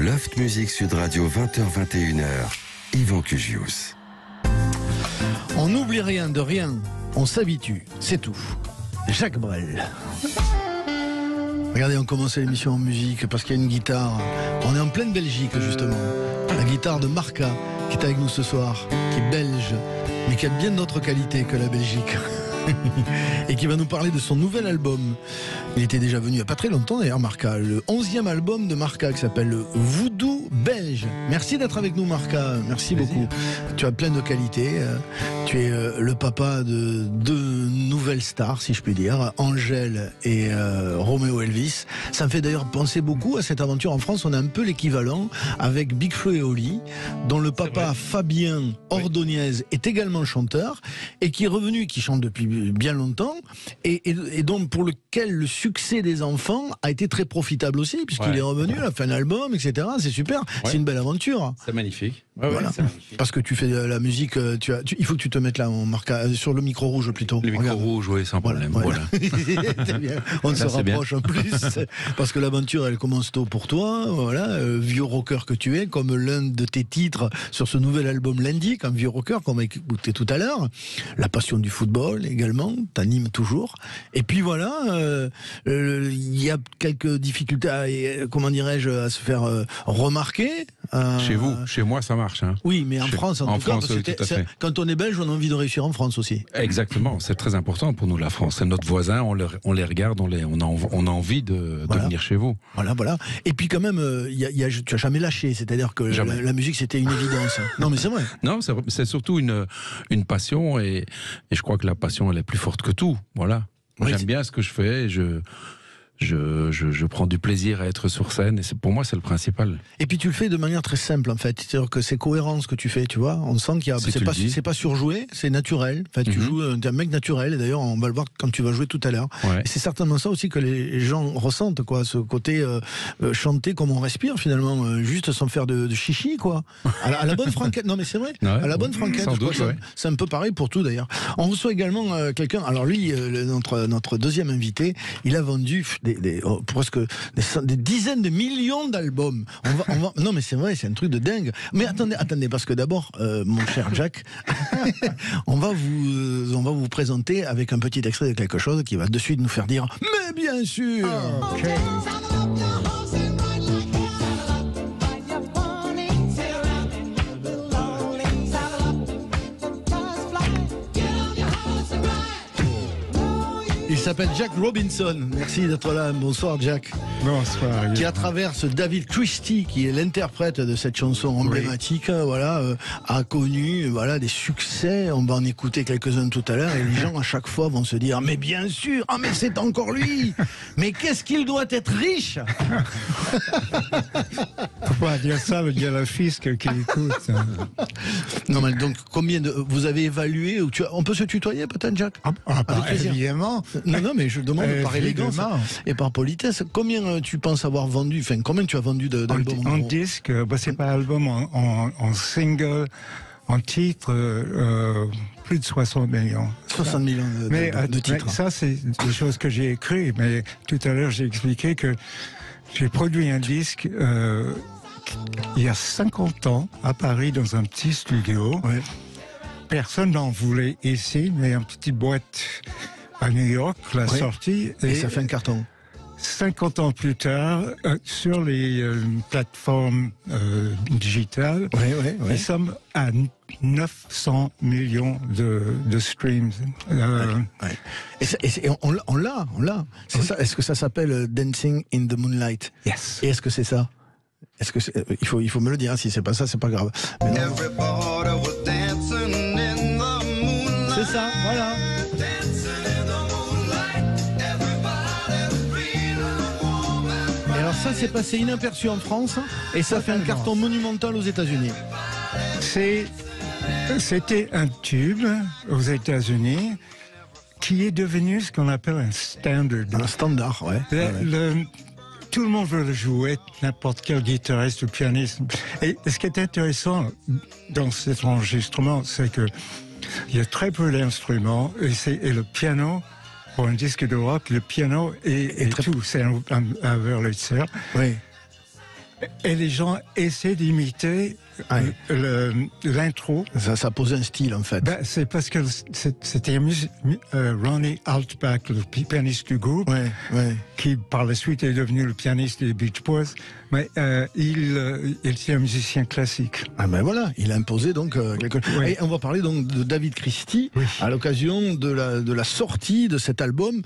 Loft Music Sud Radio 20h-21h, Yvan Cugius. On n'oublie rien de rien, on s'habitue, c'est tout. Jacques Brel. Regardez, on commence l'émission en musique parce qu'il y a une guitare. On est en pleine Belgique justement. La guitare de Marca qui est avec nous ce soir, qui est belge, mais qui a bien d'autres qualités que la Belgique. Et qui va nous parler de son nouvel album. Il était déjà venu il n'y a pas très longtemps d'ailleurs, Marca, le 11e album de Marca qui s'appelle le Voodoo Belge. Merci d'être avec nous, Marca, merci beaucoup. Tu as plein de qualités, tu es le papa de deux nouvelles stars, si je puis dire, Angèle et Roméo Elvis. Ça me fait d'ailleurs penser beaucoup à cette aventure en France. On a un peu l'équivalent avec Big Flo et Oli, dont le papa Fabien Ordonez est également chanteur et qui est revenu, qui chante depuis bien longtemps et donc pour lequel le succès des enfants a été très profitable aussi puisqu'il est revenu, il a fait un album, etc. C'est super, c'est une belle aventure. C'est magnifique. Voilà. C'est magnifique. Parce que tu fais de la musique, il faut que tu te mettes là, sur le micro rouge plutôt. Le micro rouge, oui, sans problème. Voilà. C'est bien. On se rapproche en plus parce que l'aventure elle commence tôt pour toi. Voilà, vieux rocker que tu es, comme l'un de tes titres sur ce nouvel album Lundi, comme vieux rocker qu'on a écouté tout à l'heure. La passion du football également, t'animes toujours. Et puis voilà, il y a quelques difficultés à se faire remarquer. Chez vous, chez moi, ça marche. Hein. Oui, mais en France, en tout cas, oui, tout à fait. Quand on est belge, on a envie de réussir en France aussi. Exactement, c'est très important pour nous, la France. C'est notre voisin, on les regarde, on a envie de venir chez vous. Voilà. Et puis quand même, tu as jamais lâché, c'est-à-dire que la musique, c'était une évidence. Non, mais c'est vrai. Non, c'est surtout une passion, et je crois que la passion, elle est plus forte que tout. Voilà. Moi, j'aime bien ce que je fais, et je prends du plaisir à être sur scène, et pour moi c'est le principal. Et puis tu le fais de manière très simple en fait, c'est-à-dire que c'est cohérent ce que tu fais, tu vois. On sent qu'il y a, c'est pas surjoué, c'est naturel. En fait, tu joues, t'es un mec naturel, et d'ailleurs on va le voir quand tu vas jouer tout à l'heure. Et c'est certainement ça aussi que les gens ressentent, quoi, ce côté chanter comme on respire finalement, juste sans faire de chichi, quoi. À la bonne franquette. Non mais c'est vrai. À la bonne franquette. Sans doute, c'est un peu pareil pour tout d'ailleurs. On reçoit également quelqu'un. Alors lui, notre deuxième invité, il a vendu presque des dizaines de millions d'albums. Non mais c'est vrai, c'est un truc de dingue. Mais attendez, parce que d'abord, mon cher Jack, on va vous présenter avec un petit extrait de quelque chose qui va de suite nous faire dire mais bien sûr. Il s'appelle Jack Robinson. Merci d'être là. Bonsoir Jack. Bonsoir. Qui à travers ce David Christie, qui est l'interprète de cette chanson emblématique, a connu des succès. On va en écouter quelques-uns tout à l'heure et les gens à chaque fois vont se dire mais bien sûr, mais c'est encore lui. Mais qu'est-ce qu'il doit être riche. Faut pas dire ça, il y a la fisc qui écoute. Non mais donc vous avez évalué on peut se tutoyer peut-être Jack? Évidemment. Non, mais je demande par élégance et par politesse. Combien tu penses avoir vendu, combien tu as vendu d'albums en disque, c'est pas album, en single, en titre, plus de 60 millions. 60 millions de titres. Mais ça, c'est des choses que j'ai écrites. Mais tout à l'heure, j'ai expliqué que j'ai produit un disque il y a 50 ans à Paris dans un petit studio. Ouais. Personne n'en voulait ici, mais une petite boîte à New York, la sortie. Et ça fait un carton. 50 ans plus tard, sur les plateformes digitales, nous sommes à 900 millions de streams. Et on l'a. C'est ça. Est-ce que ça s'appelle Dancing in the Moonlight? Yes. Et est-ce que c'est ça? Est-ce que il faut me le dire, hein, si c'est pas ça, c'est pas grave. C'est ça, voilà. Et alors ça s'est passé inaperçu en France et ça fait un carton monumental aux États-Unis. C'était un tube aux États-Unis qui est devenu ce qu'on appelle un standard. Un standard, ouais. Tout le monde veut le jouer, n'importe quel guitariste ou pianiste. Et ce qui est intéressant dans cet enregistrement, c'est que il y a très peu d'instruments et le piano, pour un disque de rock, le piano est tout. C'est un Wurlitzer. Oui. Et les gens essaient d'imiter l'intro. Ça posait un style, en fait. C'est parce que c'était Ronnie Altbach, le pianiste du groupe, qui par la suite est devenu le pianiste des Beach Boys. Mais il était un musicien classique. Ah ben voilà, il a imposé donc quelque chose. Et on va parler donc de David Christie à l'occasion de la sortie de cet album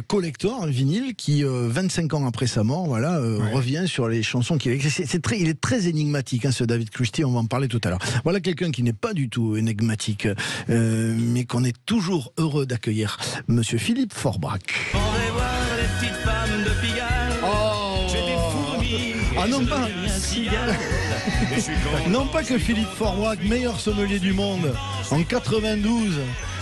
collector, un vinyle qui 25 ans après sa mort, revient sur les chansons qu'il a écrites. Il est très énigmatique, ce David Christie, on va en parler tout à l'heure. Voilà quelqu'un qui n'est pas du tout énigmatique, mais qu'on est toujours heureux d'accueillir, Monsieur Philippe Forbrac. On va voir les petites femmes de Pigalle. Non pas que Philippe Forbrac, meilleur sommelier du monde en 92,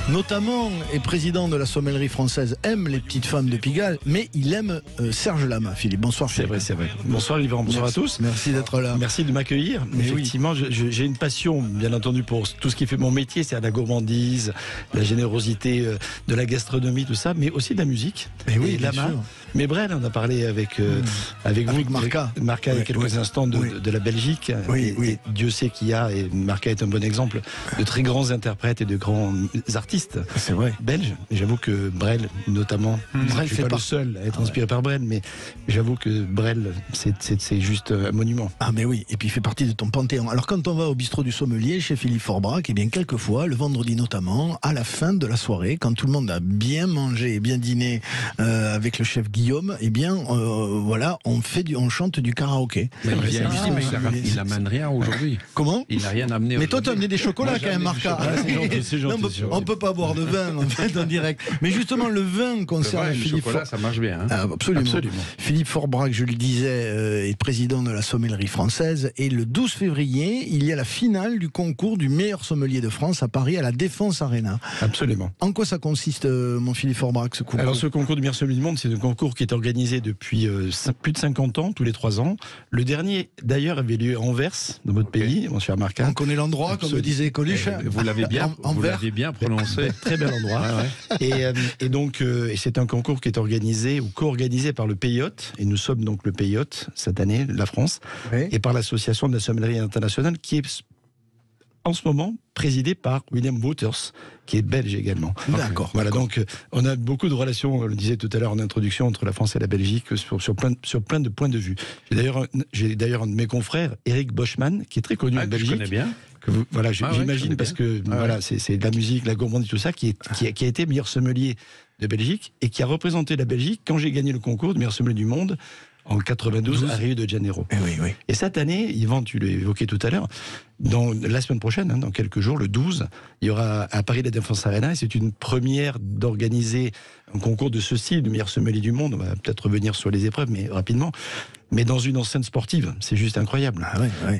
notamment, et président de la sommellerie française, aime les petites femmes de Pigalle, mais il aime Serge Lama. Philippe, bonsoir. C'est vrai. Bonsoir Yvan, bonsoir à tous. Merci d'être là. Merci de m'accueillir. Effectivement, j'ai une passion, bien entendu, pour tout ce qui fait mon métier, c'est la gourmandise, la générosité de la gastronomie, tout ça, mais aussi de la musique. Et Lama. Mais Brel, on a parlé avec vous, avec Marca il y a quelques instants de la Belgique. Et Dieu sait qu'il y a, et Marca est un bon exemple, de très grands interprètes et de grands artistes belges. Et j'avoue que Brel, notamment, je ne suis pas le seul à être inspiré par Brel, mais j'avoue que Brel, c'est juste un monument. Ah mais oui, et puis il fait partie de ton panthéon. Alors quand on va au bistrot du sommelier chez Philippe Forbrac, eh bien quelquefois, le vendredi notamment, à la fin de la soirée, quand tout le monde a bien mangé et bien dîné avec le chef Guillaume, eh bien on chante du karaoké. Il n'amène rien aujourd'hui. Comment? Il n'a rien amené. Mais toi tu as amené des chocolats quand même, Marca. C'est gentil. On peut pas boire de vin en fait en direct. Mais justement le vin concerne Philippe Forbrac, ça marche bien. Absolument. Philippe Forbrac, je le disais, est président de la sommellerie française, et le 12 février, il y a la finale du concours du meilleur sommelier de France à Paris, à la Défense Arena. Absolument. En quoi ça consiste, mon Philippe Forbrac, ce concours? Alors ce concours du meilleur sommelier du monde, c'est un concours qui est organisé depuis plus de 50 ans, tous les 3 ans. Le dernier, d'ailleurs, avait lieu à Anvers, dans votre pays, mon cher Marca. On connaît l'endroit, comme le disait Coluche. Vous l'avez bien prononcé. Très bel endroit. Et donc, c'est un concours qui est organisé ou co-organisé par le Pays Hôte, et nous sommes donc le Pays Hôte cette année, la France, et par l'association de la sommellerie internationale, qui est en ce moment présidé par William Wouters, qui est belge également. D'accord. Voilà, donc on a beaucoup de relations, on le disait tout à l'heure en introduction, entre la France et la Belgique sur plein de points de vue. J'ai d'ailleurs un de mes confrères, Eric Boschmann, qui est très connu en Belgique. Je connais bien. J'imagine parce que c'est de la musique, la gourmandise, tout ça, qui a été meilleur sommelier de Belgique et qui a représenté la Belgique quand j'ai gagné le concours de meilleur sommelier du monde en 92 à Rio de Janeiro. Et cette année, Yvan, tu l'as évoqué tout à l'heure, la semaine prochaine, dans quelques jours, le 12, il y aura à Paris la Défense Arena, et c'est une première d'organiser un concours de ce style, de meilleur sommelier du monde. On va peut-être revenir sur les épreuves, mais rapidement. Mais dans une enceinte sportive, c'est juste incroyable.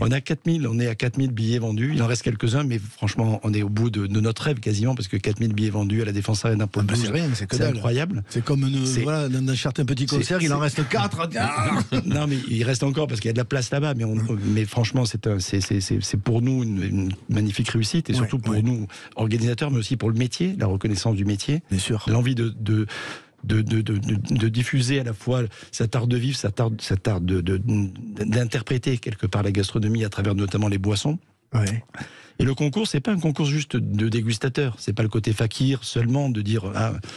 On est à 4000 billets vendus, il en reste quelques-uns, mais franchement, on est au bout de notre rêve quasiment, parce que 4000 billets vendus à la Défense Arena pour le 12, c'est incroyable. C'est comme dans un certain petit concert, il en reste 4. Non, mais il reste encore, parce qu'il y a de la place là-bas, mais franchement, c'est pour nous une magnifique réussite, et surtout pour nous, organisateurs, mais aussi pour le métier, la reconnaissance du métier, l'envie de diffuser à la fois cet art de vivre, cet art d'interpréter quelque part la gastronomie à travers notamment les boissons. Et le concours, c'est pas un concours juste de dégustateurs. C'est pas le côté fakir seulement de dire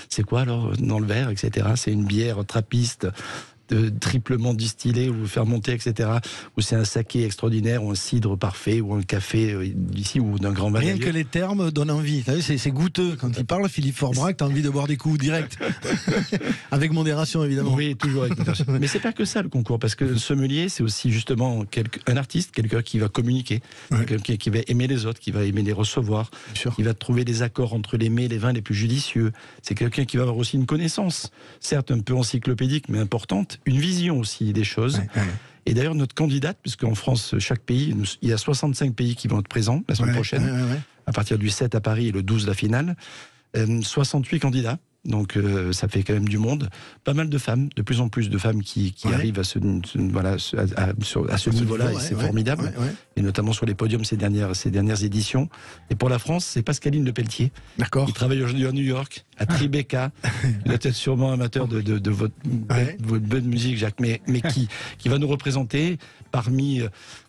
c'est quoi alors dans le verre, etc. C'est une bière trappiste, triplement distillé ou fermenté, etc. Ou c'est un saké extraordinaire, ou un cidre parfait, ou un café d'ici, ou d'un grand vin. Rien que les termes donnent envie. C'est goûteux. Quand il parle, Philippe Forbrac, t'as envie de boire des coups direct. Avec modération, évidemment. Oui, toujours avec modération. Mais c'est pas que ça, le concours, parce que le sommelier, c'est aussi justement un artiste, quelqu'un qui va communiquer, quelqu'un qui va aimer les autres, qui va aimer les recevoir, qui va trouver des accords entre les mets et les vins les plus judicieux. C'est quelqu'un qui va avoir aussi une connaissance, certes un peu encyclopédique, mais importante, une vision aussi des choses. Et d'ailleurs, notre candidate, puisqu'en France, chaque pays, il y a 65 pays qui vont être présents la semaine prochaine, à partir du 7 à Paris et le 12 la finale, 68 candidats. donc ça fait quand même du monde. Pas mal de femmes, de plus en plus de femmes qui arrivent à ce niveau-là, et c'est formidable. Et notamment sur les podiums ces dernières éditions. Et pour la France, c'est Pascaline Lepelletier. D'accord. Qui travaille aujourd'hui à New York, à Tribeca. Il est peut-être sûrement amateur de votre bonne musique, Jacques, mais qui va nous représenter parmi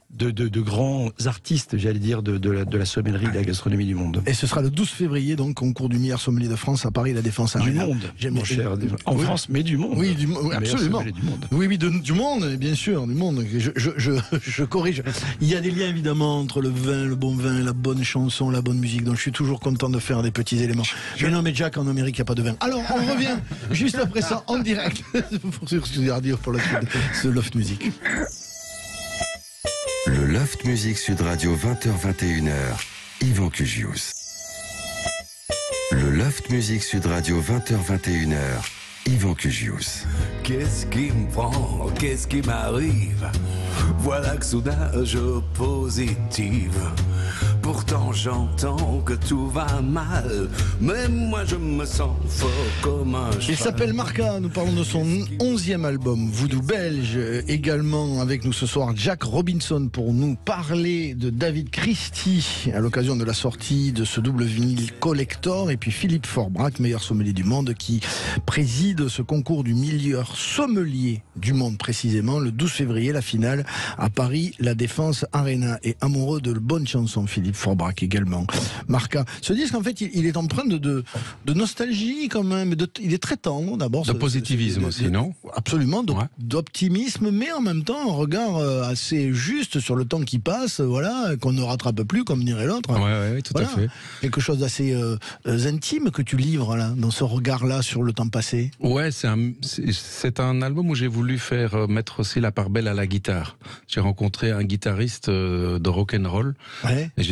de grands artistes, j'allais dire, de la sommellerie, de la gastronomie du monde. Et ce sera le 12 février, donc, concours du meilleur sommelier de France à Paris, la Défense Arena. Du monde, mon cher. En France, mais du monde. Oui, absolument. Du monde. Oui, du monde, bien sûr, du monde. Je corrige. Il y a des liens, évidemment, entre le vin, le bon vin, la bonne chanson, la bonne musique. Donc, je suis toujours content de faire des petits éléments. Mais non, mais Jack, en Amérique, il n'y a pas de vin. Alors, on revient juste après ça, en direct, sur Sud Radio pour la suite de Loft Music. Le Loft Music Sud Radio 20h-21h, Yvan Cugius. Le Loft Music Sud Radio 20h-21h, Yvan Cugius. Qu'est-ce qui me prend, qu'est-ce qui m'arrive? Voilà que soudain je positive. Pourtant j'entends que tout va mal, mais moi je me sens fort comme un cheval. Il s'appelle Marca, nous parlons de son 11e album, Voodoo Belge. Également avec nous ce soir, Jack Robinson pour nous parler de David Christie à l'occasion de la sortie de ce double vinyle collector. Et puis Philippe Forbrac, meilleur sommelier du monde, qui préside ce concours du meilleur sommelier du monde précisément, le 12 février, la finale à Paris, la Défense Arena. Et amoureux de bonnes chansons, Philippe Forbrac également. Marca. Ce disque, en fait, il est empreint de nostalgie quand même. Il est très tendre d'abord. De positivisme aussi, non? Absolument, d'optimisme, mais en même temps un regard assez juste sur le temps qui passe, voilà, qu'on ne rattrape plus, comme dirait l'autre. Oui, tout à fait. Quelque chose d'assez intime que tu livres là, dans ce regard-là sur le temps passé. Ouais, c'est un album où j'ai voulu faire mettre aussi la part belle à la guitare. J'ai rencontré un guitariste de rock'n'roll. Ouais. Et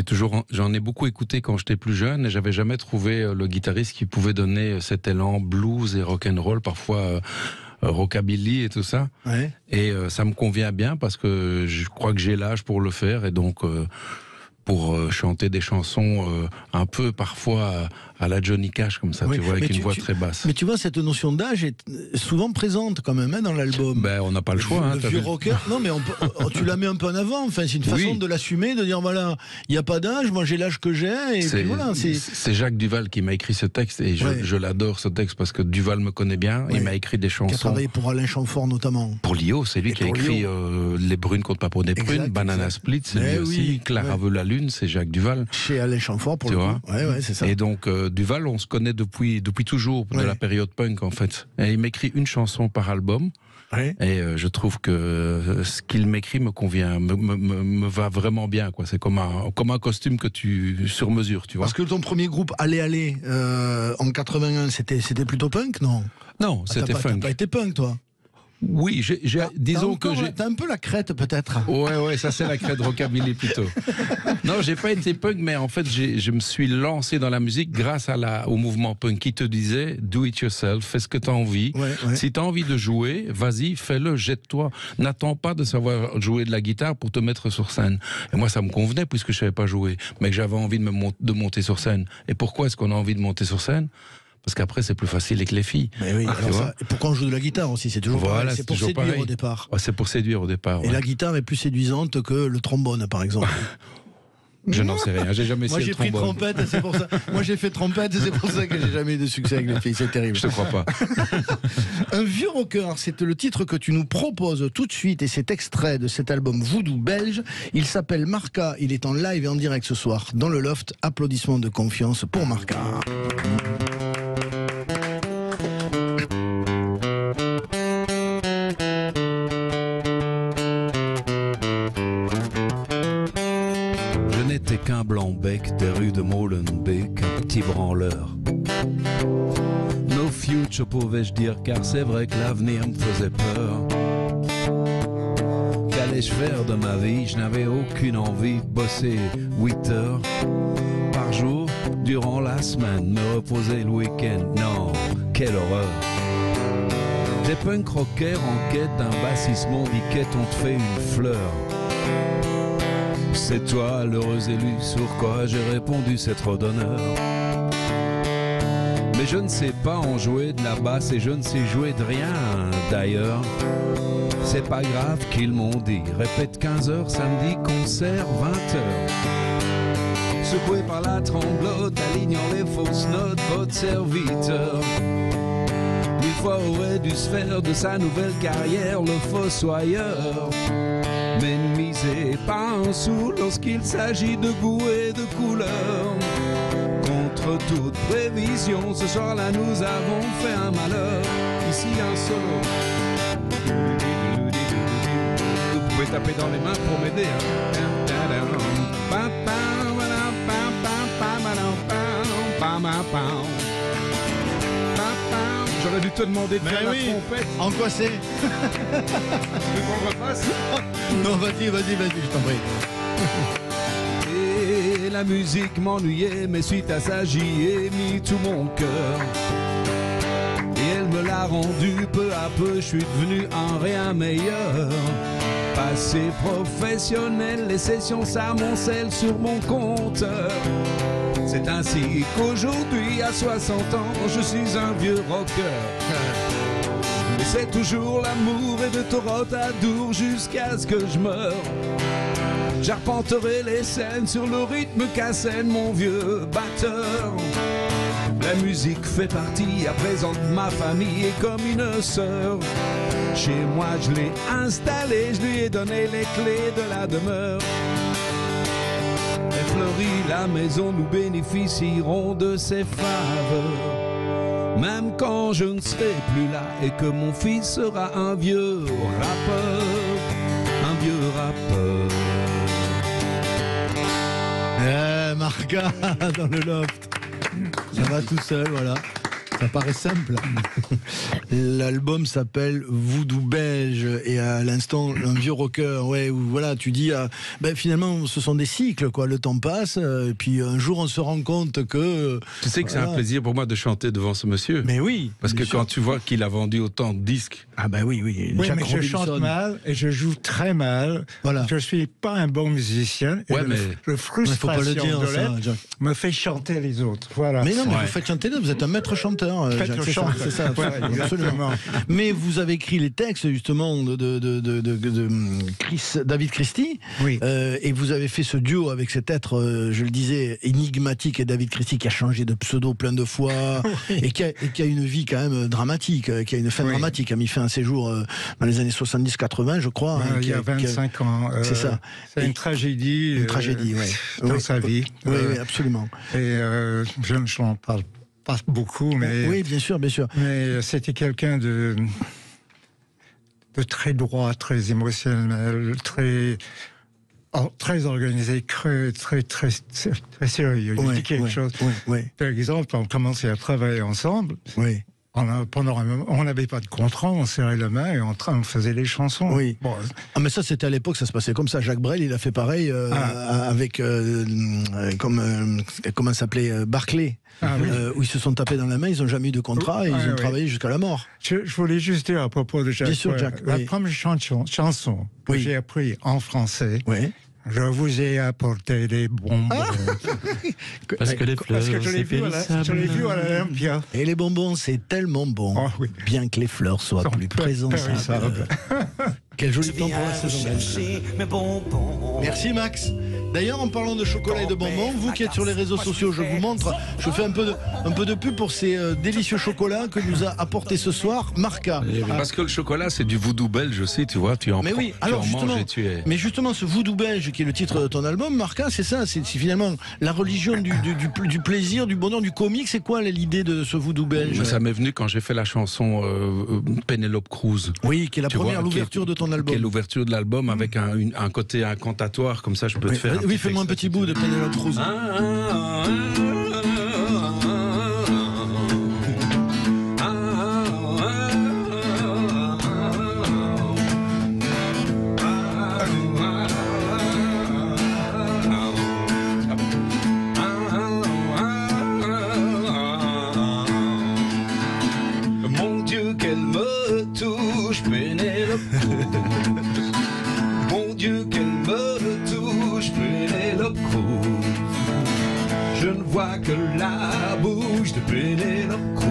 j'en ai beaucoup écouté quand j'étais plus jeune, et j'avais jamais trouvé le guitariste qui pouvait donner cet élan blues et rock'n'roll, parfois rockabilly et tout ça. Ouais. Et ça me convient bien parce que je crois que j'ai l'âge pour le faire, et donc pour chanter des chansons un peu parfois à la Johnny Cash comme ça, tu vois, avec une voix très basse. Mais tu vois, cette notion d'âge est souvent présente quand même dans l'album. Ben, on n'a pas le choix. Le vieux rocker, non mais tu la mets un peu en avant, enfin, c'est une façon de l'assumer, de dire voilà, il n'y a pas d'âge, moi j'ai l'âge que j'ai, et puis voilà. C'est Jacques Duvall qui m'a écrit ce texte, et je l'adore ce texte parce que Duvall me connaît bien, il m'a écrit des chansons. Qui a travaillé pour Alain Chamfort notamment. Pour Lio, c'est lui qui a écrit Les Brunes contre Papo des Prunes, Banana Split, c'est lui aussi, Clara veut la lune, c'est Jacques Duval. Chez Alain Chamfort pour le coup. Ouais, c'est ça. Et donc Duval, on se connaît depuis toujours, de la période punk en fait. Et il m'écrit une chanson par album. Ouais. Et je trouve que ce qu'il m'écrit me convient, me va vraiment bien, quoi. C'est comme un costume que tu sur mesure, tu vois. Parce que ton premier groupe Allez en 81, c'était plutôt punk, non? Non, c'était funk. T'as pas été punk, toi? Oui, disons que j'ai... T'as un peu la crête, peut-être. Ouais, ça c'est la crête rockabilly plutôt. Non, j'ai pas été punk, mais en fait, je me suis lancé dans la musique grâce au mouvement punk qui te disait do it yourself, fais ce que t'as envie. Ouais. Si t'as envie de jouer, vas-y, fais-le, jette-toi. N'attends pas de savoir jouer de la guitare pour te mettre sur scène. Et moi, ça me convenait puisque je savais pas jouer, mais que j'avais envie de monter sur scène. Et pourquoi est-ce qu'on a envie de monter sur scène? Parce qu'après, c'est plus facile avec les filles. Mais oui, et pourquoi on joue de la guitare aussi? C'est toujours pareil. C'est pour séduire pareil. Au départ. Ouais, c'est pour séduire au départ. Et la guitare est plus séduisante que le trombone, par exemple. Je n'en sais rien, j'ai jamais essayé le trombone. Moi j'ai pris trompette, c'est pour ça. Moi j'ai fait trompette, c'est pour ça que j'ai jamais eu de succès avec les filles, c'est terrible. Je te crois pas. Un vieux rocker, c'est le titre que tu nous proposes tout de suite, et c'est extrait de cet album Voodoo Belge. Il s'appelle Marca, il est en live et en direct ce soir dans le Loft. Applaudissements de confiance pour Marca. Qu'un blanc-bec des rues de Molenbeek, un petit branleur. No future pouvais-je dire, car c'est vrai que l'avenir me faisait peur. Qu'allais-je faire de ma vie? Je n'avais aucune envie de bosser 8 heures par jour durant la semaine, me reposer le week-end. Non, quelle horreur. Des punk rockers en quête d'un bassiste mondiquette ont fait une fleur. C'est toi l'heureux élu, sur quoi j'ai répondu c'est trop d'honneur. Mais Mais je ne sais pas en jouer de la basse et je ne sais jouer de rien d'ailleurs. C'est pas grave qu'ils m'ont dit. Répète 15h, samedi, concert, 20h. Secoué par la tremblote, alignant les fausses notes, votre serviteur. 1000 fois aurait dû se faire de sa nouvelle carrière le fossoyeur. Mais ne misez pas un sou lorsqu'il s'agit de goût et de couleur. Contre toute prévision, ce soir-là nous avons fait un malheur. Ici un solo. Vous pouvez taper dans les mains pour m'aider. J'aurais dû te demander de faire la trompette. En quoi c'est? Tu veux qu'on refasse? Non, vas-y, je t'en prie. Et la musique m'ennuyait, mais suite à ça j'y ai mis tout mon cœur. Et elle me l'a rendu peu à peu, je suis devenu un rien meilleur. Passé professionnel, les sessions s'amoncellent sur mon compteur. C'est ainsi qu'aujourd'hui, à 60 ans, je suis un vieux rocker. Mais c'est toujours l'amour et de Torotte à Dour jusqu'à ce que je meure. J'arpenterai les scènes sur le rythme qu'assène mon vieux batteur. La musique fait partie à présent de ma famille et comme une sœur. Chez moi je l'ai installée, je lui ai donné les clés de la demeure. Elle fleurit la maison, nous bénéficierons de ses faveurs. Même quand je ne serai plus là et que mon fils sera un vieux rappeur. Un vieux rappeur. Marca dans le loft. Ça va tout seul, voilà. Ça paraît simple. L'album s'appelle Voodoo Belge et à l'instant un vieux rocker. Ouais, où, voilà, tu dis finalement ce sont des cycles quoi. Le temps passe et puis un jour on se rend compte que. Tu sais que c'est un plaisir pour moi de chanter devant ce monsieur. Mais oui. Parce que quand tu vois qu'il a vendu autant de disques. Ah ben oui. Oui, mais je chante mal et je joue très mal. Voilà. Je suis pas un bon musicien. Et le frustration faut pas le dire, de ça, me fait chanter les autres. Voilà. Mais non, mais vous faites chanter, vous êtes un maître chanteur. C'est ça, absolument. Mais vous avez écrit les textes justement de David Christie, oui. Et vous avez fait ce duo avec cet être, je le disais, énigmatique, et David Christie qui a changé de pseudo plein de fois, oui. et qui a une vie quand même dramatique, qui a une fin dramatique, a mis fin à ses jours dans les années 70-80, je crois. Il y a 25 ans. C'est ça. C'est une tragédie. Une tragédie, dans sa vie. Oui, absolument. Et je n'en parle pas beaucoup, mais... Oui, bien sûr. Mais c'était quelqu'un de très droit, très émotionnel, très organisé, très sérieux. Il dit quelque chose. Par exemple, on commençait à travailler ensemble. Oui. Pendant un moment, on n'avait pas de contrat, on serrait la main et on faisait les chansons. Oui. Bon. Mais ça, c'était à l'époque, ça se passait comme ça. Jacques Brel, il a fait pareil avec comment s'appelait Barclay. Où ils se sont tapés dans la main, ils n'ont jamais eu de contrat et ils ont travaillé jusqu'à la mort. Je voulais juste dire à propos de Jacques. Bien sûr, Jacques. La première chanson que j'ai appris en français. Je vous ai apporté des bonbons. Parce que les fleurs, je l'ai vu à l'Olympia. Et les bonbons, c'est tellement bon. Bien que les fleurs soient plus présentables. Quel joli temps pour la saison. Merci Max. D'ailleurs, en parlant de chocolat et de bonbons, vous qui êtes sur les réseaux sociaux, je vous montre, je fais un peu de pub pour ces délicieux chocolats que nous a apporté ce soir Marca. Parce que le chocolat, c'est du voodoo belge aussi, tu vois, tu en manges et tu es... Mais justement, ce voodoo belge qui est le titre de ton album, Marca, c'est ça, c'est finalement la religion du plaisir, du bonheur, du comique. C'est quoi l'idée de ce voodoo belge? Ça m'est venu quand j'ai fait la chanson Penelope Cruz. Oui, qui est l'ouverture de ton album. Qui est l'ouverture de l'album avec un côté incantatoire, comme ça je peux te faire. Oui, fais-moi un petit bout de Penelope Cruz. Mon Dieu, qu'elle me touche, Penelope Cruz. Mon Dieu, qu'elle me touche, Penelope Cruz. Je ne vois que la bouche de Pénélope Cruz.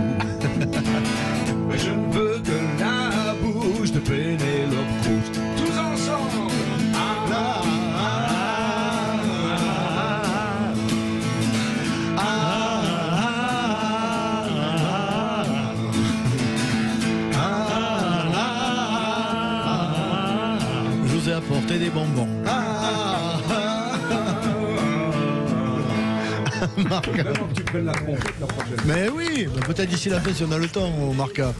Mais je ne veux que la bouche de Pénélope Cruz. Tous ensemble. Je vous ai apporté des bonbons. Mais oui, peut-être d'ici la fin si on a le temps, Marca.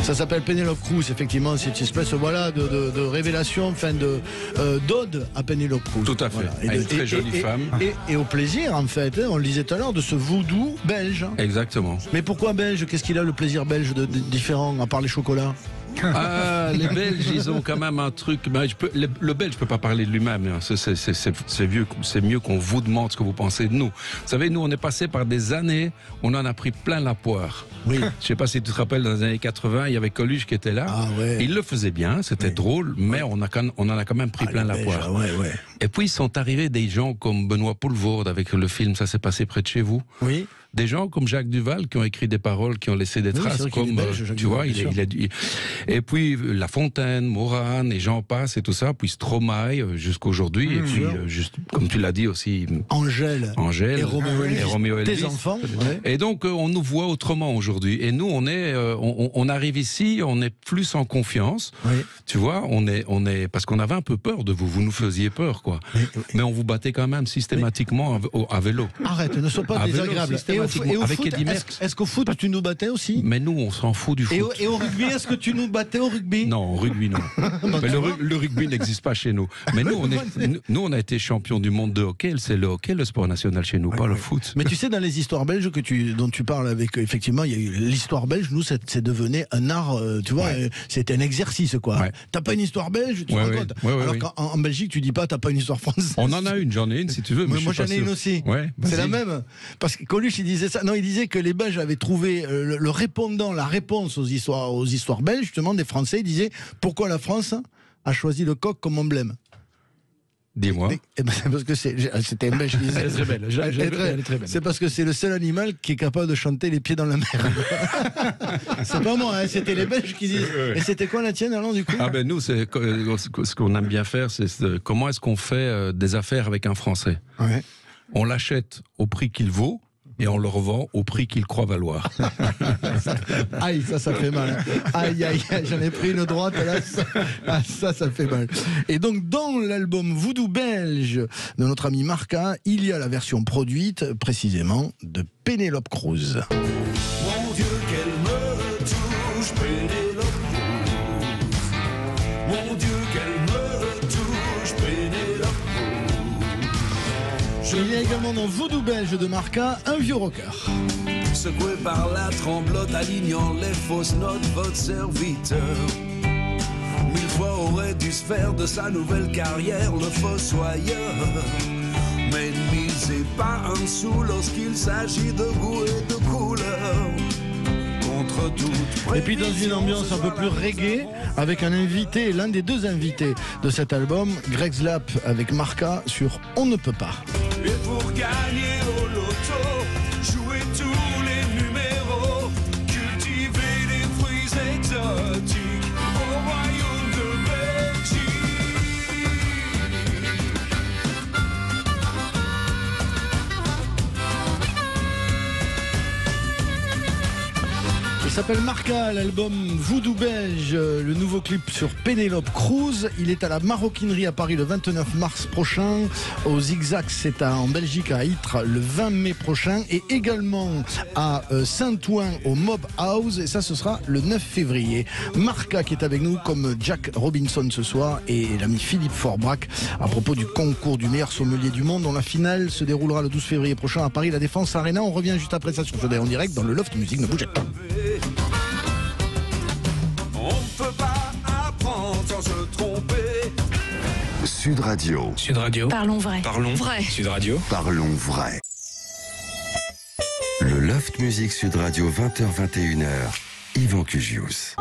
Ça s'appelle Pénélope Cruz, effectivement, c'est une espèce voilà, de révélation, enfin d'ode à Pénélope Cruz. Tout à fait, voilà. une très jolie femme. Et au plaisir, en fait, on le disait tout à l'heure, de ce voodoo belge. Exactement. Mais pourquoi belge? Qu'est-ce qu'il a le plaisir belge de différent, à part les chocolats? Ah, les Belges, ils ont quand même un truc. Le Belge ne peut pas parler de lui-même. Hein. C'est mieux qu'on vous demande ce que vous pensez de nous. Vous savez, nous, on est passé par des années, on en a pris plein la poire. Oui. Je ne sais pas si tu te rappelles, dans les années 80, il y avait Coluche qui était là. Ah, ouais. Il le faisait bien, c'était drôle, mais on en a quand même pris plein la poire. Ouais. Et puis, ils sont arrivés des gens comme Benoît Poelvoorde avec le film Ça s'est passé près de chez vous. Oui. Des gens comme Jacques Duval qui ont écrit des paroles, qui ont laissé des traces, comme belge, tu vois, il a dit. Et puis La Fontaine, Morane, et j'en passe et tout ça, puis Stromae jusqu'aujourd'hui, et puis juste comme tu l'as dit aussi, Angèle et Roméo Elvis, tes enfants. Ouais. Et donc on nous voit autrement aujourd'hui. Et nous on arrive ici, on est plus en confiance. Oui. Tu vois, on est parce qu'on avait un peu peur de vous nous faisiez peur quoi. Oui. Mais on vous battait quand même systématiquement à vélo. Arrête, ne sois pas désagréable. Et au avec foot, Eddy Merckx. est-ce qu'au foot tu nous battais aussi? Mais nous on s'en fout du foot. Et au rugby, est-ce que tu nous battais au rugby? Non, au rugby non. Mais le rugby n'existe pas chez nous. Mais nous on a été champion du monde de hockey. C'est le hockey le sport national chez nous, pas le foot. Mais tu sais, dans les histoires belges dont tu parles avec, effectivement, il y a eu l'histoire belge. Nous, c'est devenu un art. Tu vois, c'était un exercice quoi. Ouais. T'as pas une histoire belge, tu te rends compte. Alors qu'en Belgique, tu dis pas t'as pas une histoire française. On en a une, j'en ai une si tu veux. Mais moi j'en ai une aussi. Ouais, c'est la même. Parce que Coluche il disait ça. Non, il disait que les Belges avaient trouvé le répondant, la réponse aux histoires belges, justement, des Français. Il disait pourquoi la France a choisi le coq comme emblème. Dis-moi. Parce que c'était un Belge qui disait. C'est très belle. C'est parce que c'est le seul animal qui est capable de chanter les pieds dans la mer. C'est pas moi, hein, c'était les Belges qui disent. Et c'était quoi la tienne alors du coup? Ah ben nous, ce qu'on aime bien faire, c'est comment est-ce qu'on fait des affaires avec un Français. Ouais. On l'achète au prix qu'il vaut. Et on le revend au prix qu'il croit valoir. Aïe, ça fait mal. Aïe, j'en ai pris une droite là. Ça fait mal. Et donc, dans l'album Voodoo belge de notre ami Marca, il y a la version produite, précisément, de Pénélope Cruz. Mon Dieu, qu'elle me touche, Pénélope Cruz. Mon Dieu, qu'elle me touche, Pénélope Cruz. Il y a également dans Voodoo belge de Marca un vieux rocker. Secoué par la tremblote, alignant les fausses notes, votre serviteur. 1000 fois aurait dû se faire de sa nouvelle carrière le fossoyeur. Mais ne misez pas un sou lorsqu'il s'agit de goût et de couleur. Et puis dans une ambiance un peu plus reggae, avec un invité, l'un des deux invités de cet album, Greg Slap avec Marca sur On ne peut pas. Et pour gagner au loto, jouer tous les numéros, cultiver des fruits exotiques au royaume de Belgique. Il s'appelle Marca, l'album Voodoo belge, le nouveau clip sur Pénélope Cruz. Il est à la Maroquinerie à Paris le 29 mars prochain, au Zigzag, c'est en Belgique à Ytre le 20 mai prochain, et également à Saint-Ouen au Mob House, et ça ce sera le 9 février. Marca qui est avec nous comme Jack Robinson ce soir, et l'ami Philippe Forbrac à propos du concours du meilleur sommelier du monde, dont la finale se déroulera le 12 février prochain à Paris, la Défense Arena. On revient juste après ça sur Soleil en direct dans le Loft Music, ne bougez pas. On ne peut pas apprendre sans se tromper. Sud Radio. Sud Radio. Parlons vrai. Parlons vrai. Sud Radio. Parlons vrai. Le Loft Music Sud Radio 20h-21h. Yvan Cugius.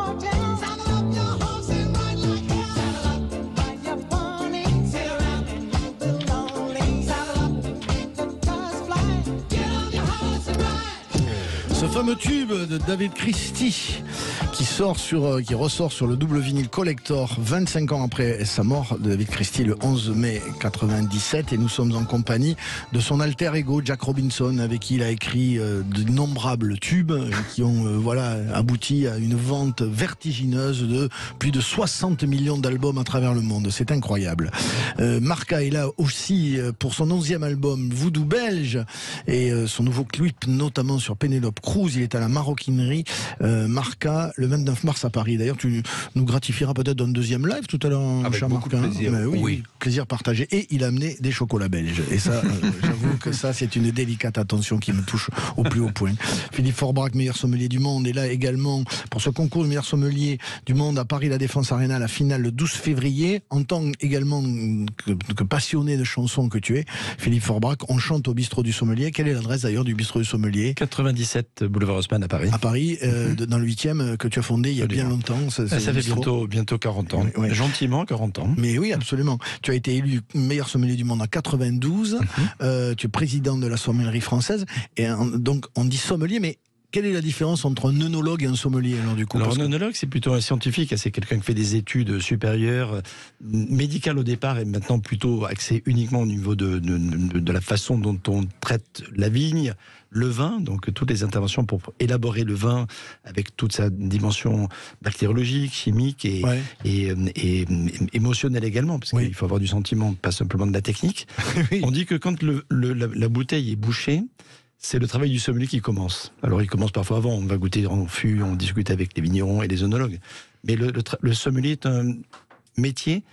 Ce fameux tube de David Christie qui ressort sur le double vinyle Collector 25 ans après sa mort de David Christie le 11 mai 97, et nous sommes en compagnie de son alter ego Jack Robinson, avec qui il a écrit d'innombrables tubes qui ont abouti à une vente vertigineuse de plus de 60 millions d'albums à travers le monde. C'est incroyable. Marca est là aussi pour son 11e album Voodoo Belge et son nouveau clip notamment sur Penelope Cruz. Il est à la Maroquinerie Marca le 29 mars à Paris. D'ailleurs, tu nous gratifieras peut-être d'un deuxième live tout à l'heure, cher Marca. Plaisir. Oui, plaisir partagé. Et il a amené des chocolats belges. Et ça, j'avoue que ça, c'est une délicate attention qui me touche au plus haut point. Philippe Forbrac, meilleur sommelier du monde, est là également pour ce concours de meilleur sommelier du monde à Paris La Défense Arena, la finale le 12 février. En tant également que passionné de chansons que tu es, Philippe Forbrac, on chante au bistrot du sommelier. Quelle est l'adresse d'ailleurs du bistrot du sommelier? 97 boulevard Haussmann à Paris. À Paris, dans le 8e, que tu as fondé il y a bien longtemps. Ça fait bientôt 40 ans. Oui. Gentiment 40 ans. Mais oui, absolument. Tu as été élu meilleur sommelier du monde en 92. Tu es président de la sommellerie française. Et donc, on dit sommelier, mais quelle est la différence entre un œnologue et un sommelier alors du coup? Alors, un œnologue, c'est plutôt un scientifique, c'est quelqu'un qui fait des études supérieures, médicales au départ, et maintenant plutôt axé uniquement au niveau de la façon dont on traite la vigne, le vin, donc toutes les interventions pour élaborer le vin avec toute sa dimension bactériologique, chimique et émotionnelle également, parce qu'il faut avoir du sentiment, pas simplement de la technique. Oui. On dit que quand la bouteille est bouchée, c'est le travail du sommelier qui commence. Alors il commence parfois avant, on va goûter en fût, on discute avec les vignerons et les œnologues. Mais le sommelier est un métier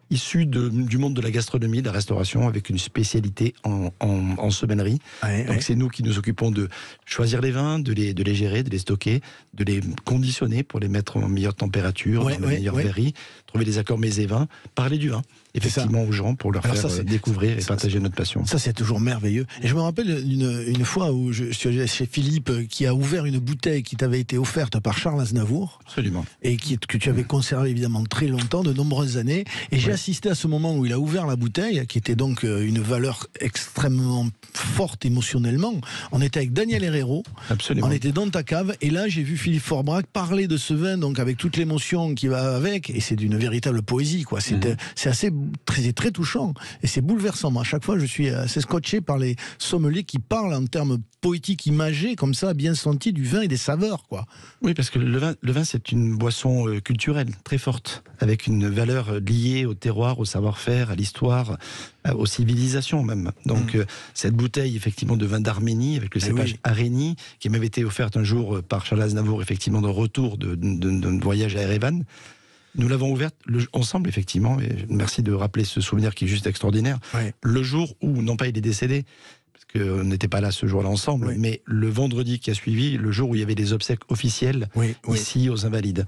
issu du monde de la gastronomie, de la restauration, avec une spécialité en sommellerie. Donc c'est nous qui nous occupons de choisir les vins, de les gérer, de les stocker, de les conditionner pour les mettre en meilleure température, en meilleure verrerie, trouver les accords mets et vins, parler du vin, effectivement, aux gens pour leur faire découvrir et partager notre passion. Ça, c'est toujours merveilleux. Et je me rappelle une fois où je suis allé chez Philippe qui a ouvert une bouteille qui t'avait été offerte par Charles Aznavour. Absolument. Et que tu avais conservé évidemment très longtemps, de nombreuses années. Et j'ai assisté à ce moment où il a ouvert la bouteille, qui était donc une valeur extrêmement forte émotionnellement. On était avec Daniel Herrero. Absolument. On était dans ta cave. Et là, j'ai vu Philippe Forbrac parler de ce vin, donc avec toute l'émotion qui va avec. Et c'est d'une véritable poésie, quoi. C'est assez très touchant et c'est bouleversant. Moi, à chaque fois, je suis assez scotché par les sommeliers qui parlent en termes poétiques, imagés, comme ça, bien sentis, du vin et des saveurs, quoi. Oui, parce que le vin, c'est une boisson culturelle très forte, avec une valeur liée au terroir, au savoir-faire, à l'histoire, aux civilisations même. Donc, cette bouteille, effectivement, de vin d'Arménie, avec le cépage Aréni, qui m'avait été offerte un jour par Charles Aznavour, effectivement, de retour d'un voyage à Erevan. Nous l'avons ouverte ensemble, effectivement, et merci de rappeler ce souvenir qui est juste extraordinaire. Le jour où, non pas il est décédé, parce qu'on n'était pas là ce jour-là ensemble, mais le vendredi qui a suivi, le jour où il y avait les obsèques officielles, ici aux Invalides.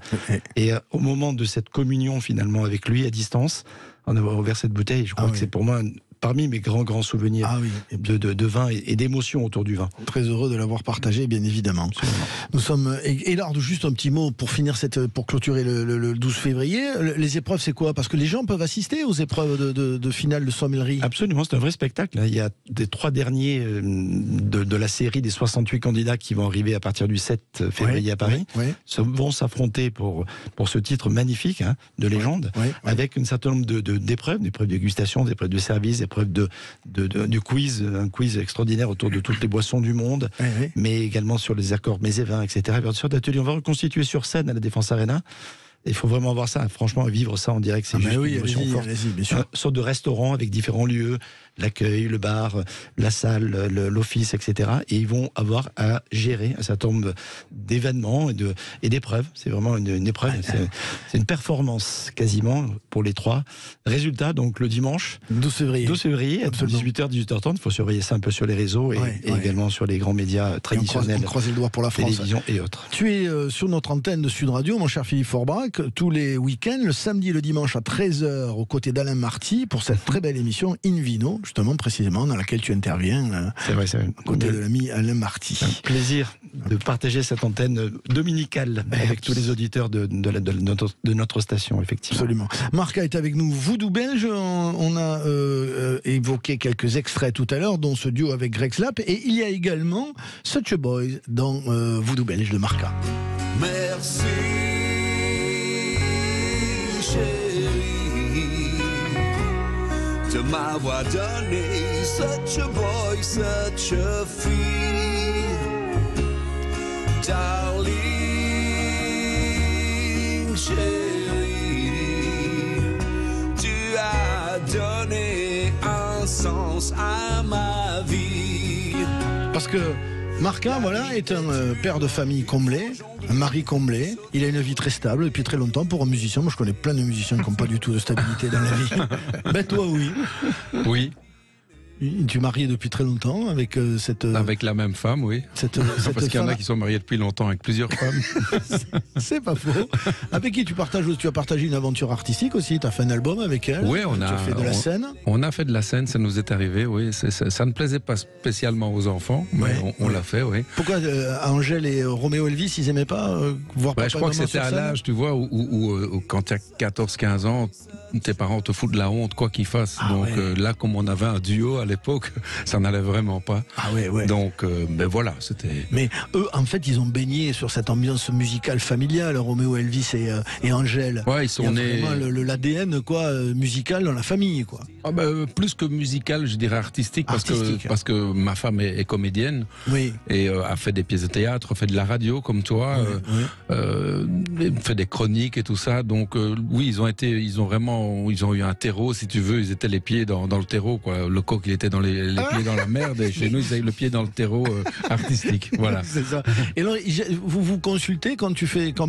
Et au moment de cette communion, finalement, avec lui, à distance, on a ouvert cette bouteille, je crois que c'est pour moi parmi mes grands souvenirs de vin et d'émotion autour du vin. Très heureux de l'avoir partagé, bien évidemment. Absolument. Nous sommes... Et là, juste un petit mot pour finir pour clôturer le 12 février. Les épreuves, c'est quoi? Parce que les gens peuvent assister aux épreuves de finale de sommellerie. Absolument, c'est un vrai spectacle. Il y a des 3 derniers de la série des 68 candidats qui vont arriver à partir du 7 février à Paris. Vont s'affronter pour ce titre magnifique, de légende, avec un certain nombre d'épreuves de dégustation, d'épreuves de service, d'épreuves de quiz, un quiz extraordinaire autour de toutes les boissons du monde, mais également sur les accords mets et vins, etc. Bien sûr, d'ateliers. On va reconstituer sur scène à la Défense Arena. Il faut vraiment voir ça, franchement, vivre ça en direct, c'est juste une émotion forte. Une sorte de restaurant avec différents lieux, l'accueil, le bar, la salle, l'office, etc. Et ils vont avoir à gérer un certain nombre d'événements et d'épreuves. C'est vraiment une épreuve, c'est une performance quasiment pour les 3. Résultat, donc le dimanche 12 février, à 18h, 18h30. Il faut surveiller ça un peu sur les réseaux et également sur les grands médias traditionnels. On croise le doigt pour la France. Télévision et autres. Tu es sur notre antenne de Sud Radio, mon cher Philippe Forbrac. Jacques, tous les week-ends, le samedi et le dimanche à 13h, aux côtés d'Alain Marty, pour cette très belle émission In Vino, justement, précisément, dans laquelle tu interviens. C'est vrai, c'est à côté de l'ami Alain Marty. Un plaisir de partager cette antenne dominicale avec tous les auditeurs de notre station, effectivement. Absolument. Marca est avec nous. Voodoo Belge, on a évoqué quelques extraits tout à l'heure, dont ce duo avec Greg Slap, et il y a également Such a Boy dans Voodoo Belge de Marca. Merci, chérie, de m'avoir donné such a boy, such a fille. Darling, chérie, tu as donné un sens à ma vie. Parce que Marca, voilà, est un père de famille comblé, un mari comblé. Il a une vie très stable depuis très longtemps pour un musicien. Moi, je connais plein de musiciens qui n'ont pas du tout de stabilité dans la vie. Ben toi, oui. Oui. Tu es marié depuis très longtemps avec cette... Avec la même femme, oui. Parce qu'il y en a qui sont mariés depuis longtemps avec plusieurs femmes. C'est pas faux. Avec qui tu as partagé une aventure artistique aussi. Tu as fait un album avec elle. Oui, tu as fait de la scène. On a fait de la scène, ça nous est arrivé, oui. Ça ne plaisait pas spécialement aux enfants, mais on l'a fait, oui. Pourquoi Angèle et Roméo Elvis, ils n'aimaient pas voir papa je crois que c'était à l'âge, tu vois, où quand tu as 14-15 ans, tes parents te foutent de la honte, quoi qu'ils fassent. Donc là, comme on avait un duo à l'époque, ça n'allait vraiment pas. Donc, voilà, c'était... Mais eux, en fait, ils ont baigné sur cette ambiance musicale familiale, Roméo Elvis et Angèle. Ouais, ils sont nés... vraiment l'ADN, quoi, musical dans la famille, quoi. Plus que musical, je dirais artistique, parce que ma femme est comédienne, et a fait des pièces de théâtre, fait de la radio, comme toi, fait des chroniques et tout ça. Donc, oui, ils ont eu un terreau, si tu veux, ils étaient les pieds dans le terreau, quoi. Le coq, il était dans les pieds dans la merde, et chez nous, ils avaient le pied dans le terreau artistique. Voilà. C'est ça. Et alors, vous consultez quand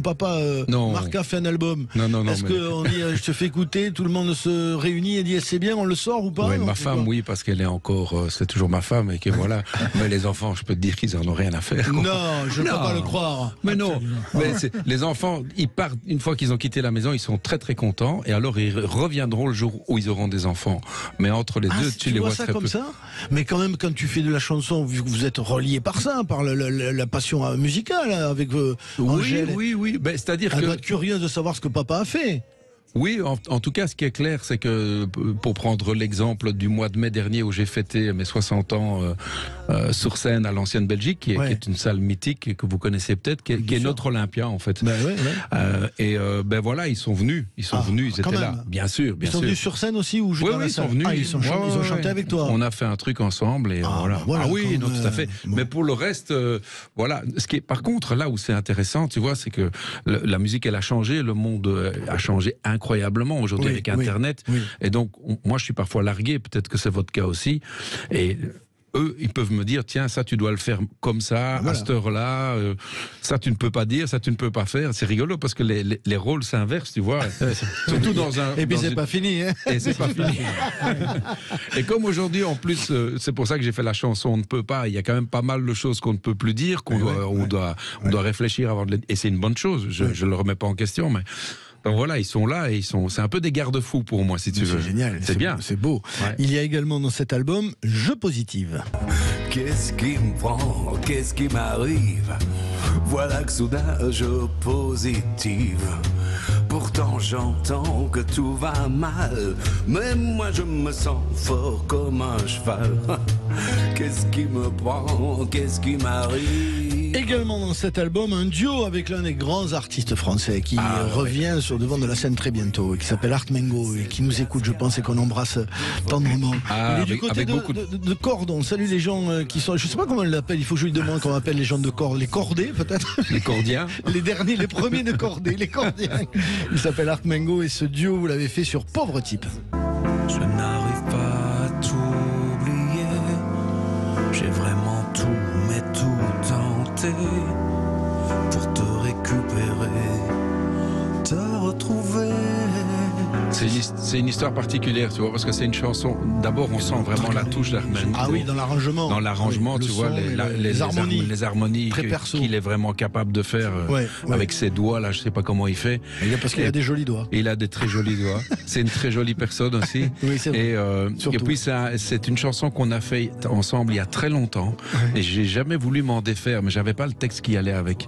papa Marca fait un album? Non. Est-ce qu'on dit, je te fais écouter, tout le monde se réunit et dit, c'est bien, on le sort ou pas? Oui, ma femme, oui, parce qu'elle est encore, c'est toujours ma femme, et que voilà. Mais les enfants, je peux te dire qu'ils en ont rien à faire, quoi. Non, je ne peux pas le croire. Mais non. Mais les enfants, ils partent, une fois qu'ils ont quitté la maison, ils sont très très contents, et alors ils reviendront le jour où ils auront des enfants. Mais entre les deux, tu les vois ça très comme peu. Ça. Mais quand même, quand tu fais de la chanson, vu que vous êtes relié par ça, par la passion musicale, avec Angèle. Oui. C'est-à-dire elle doit être curieuse de savoir ce que papa a fait. Oui, en tout cas, ce qui est clair, c'est que, pour prendre l'exemple du mois de mai dernier où j'ai fêté mes 60 ans sur scène à l'Ancienne Belgique, qui est une salle mythique que vous connaissez peut-être, qui est notre Olympia, en fait. Voilà, ils sont venus, ils étaient là, bien sûr. Ils sont venus sur scène aussi ou juste dans la salle? Ils ont chanté avec toi. On a fait un truc ensemble et voilà. Tout à fait. Bon. Mais pour le reste, voilà. Par contre, là où c'est intéressant, tu vois, c'est que la musique, elle a changé, le monde a changé incroyablement aujourd'hui avec Internet. Et donc, moi, je suis parfois largué, peut-être que c'est votre cas aussi. Et eux, ils peuvent me dire, tiens, ça, tu dois le faire comme ça, à cette heure-là, ça, tu ne peux pas dire, ça, tu ne peux pas faire. C'est rigolo parce que les rôles s'inversent, tu vois. Surtout dans un... Et puis, c'est pas fini, hein. Et c'est pas fini. Et comme aujourd'hui, en plus, c'est pour ça que j'ai fait la chanson On ne peut pas, il y a quand même pas mal de choses qu'on ne peut plus dire, on doit réfléchir avant de les... Et c'est une bonne chose, je ne le remets pas en question, mais... Donc voilà, ils sont là et c'est un peu des garde-fous pour moi, si tu veux. C'est génial. C'est bien. C'est beau. Ouais. Il y a également dans cet album Je Positive. Qu'est-ce qui me prend? Qu'est-ce qui m'arrive? Voilà que soudain je positive. Pourtant j'entends que tout va mal, mais moi je me sens fort comme un cheval. Qu'est-ce qui me prend? Qu'est-ce qui m'arrive? Également dans cet album, un duo avec l'un des grands artistes français qui revient sur devant de la scène très bientôt, et qui s'appelle Art Mengo, et qui nous écoute, je pense, et qu'on embrasse tendrement. Il est du côté de Cordon. Salut les gens qui sont... Je sais pas comment on l'appelle, il faut que je lui demande comment on appelle les gens de Corde. Les Cordés, peut-être? Les Cordiens. Les premiers de Cordés, les Cordiens. Il s'appelle Art Mengo, et ce duo, vous l'avez fait sur Pauvre Type. Je n'arrive pas à t'oublier. J'ai vraiment tout, mais tout tenté pour te récupérer, te retrouver. C'est une histoire particulière, tu vois, parce que c'est une chanson. D'abord, on sent vraiment la touche d'Armand. Ah oui, dans l'arrangement. Dans l'arrangement, tu vois, les harmonies très perso. qu'il est vraiment capable de faire avec ses doigts. Là, je sais pas comment il fait. Parce qu'il a des jolis doigts. Il a des très jolis doigts. C'est une très jolie personne aussi. Oui, c'est vrai. Et puis c'est une chanson qu'on a fait ensemble il y a très longtemps. Et j'ai jamais voulu m'en défaire, mais j'avais pas le texte qui allait avec.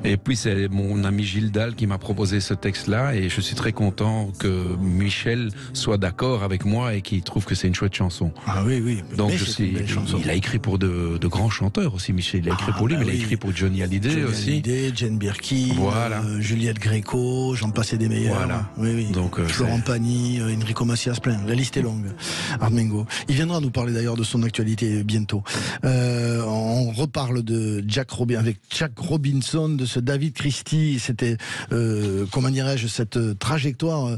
Et puis c'est mon ami Gilles Dalle qui m'a proposé ce texte-là, et je suis très content que Michel soit d'accord avec moi et qu'il trouve que c'est une chouette chanson. Ah oui, oui. Donc il a écrit pour de grands chanteurs aussi, Michel. Il a écrit pour lui, mais il a écrit pour Johnny Hallyday aussi. Hallyday, Jane Birkin, voilà. Juliette Gréco, j'en passais des meilleurs. Voilà. Oui, oui. Donc, Florent Pagny, Enrico Macias, plein. La liste est longue. Armengo. Il viendra nous parler d'ailleurs de son actualité bientôt. On reparle de Jack Robinson, de ce David Christie. C'était, comment dirais-je, cette trajectoire,